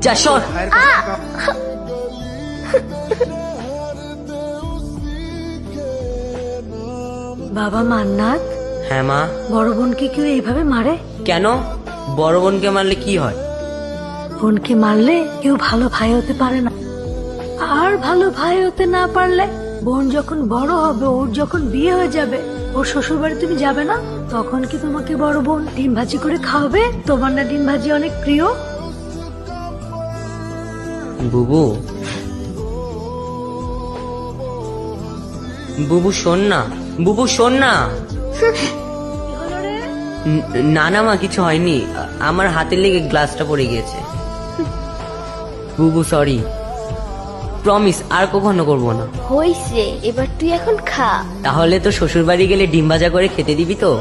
যা সর। বাবা মান্নাত, হ্যাঁ মা। বড় বোনকে কেউ এইভাবে মারে? কেন? বড় বোনকে মারলে কি হয়? বোনকে মারলে কেউ ভালো ভাই হতে পারে না, আর ভালো ভাই হতে না পারলে বোন যখন বড় হবে, ওর যখন বিয়ে হয়ে যাবে, ওর শ্বশুর বাড়ি তুমি যাবে না, তখন কি তোমাকে বড় বোন ডিম ভাজি করে খাওয়াবে? তোমার না ডিম ভাজি অনেক প্রিয়? বুবু, বুবু শোন না, বুবু শোন না। না না মা, কিছু হয়নি, আমার হাতে লেগে গ্লাসটা পড়ে গিয়েছে। বুবু সরি, প্রমিস আর কখনো করবো না। হইছে, এবার তুই এখন খা। তাহলে তো শ্বশুর বাড়ি গেলে ডিম ভাজা করে খেতে দিবি তো?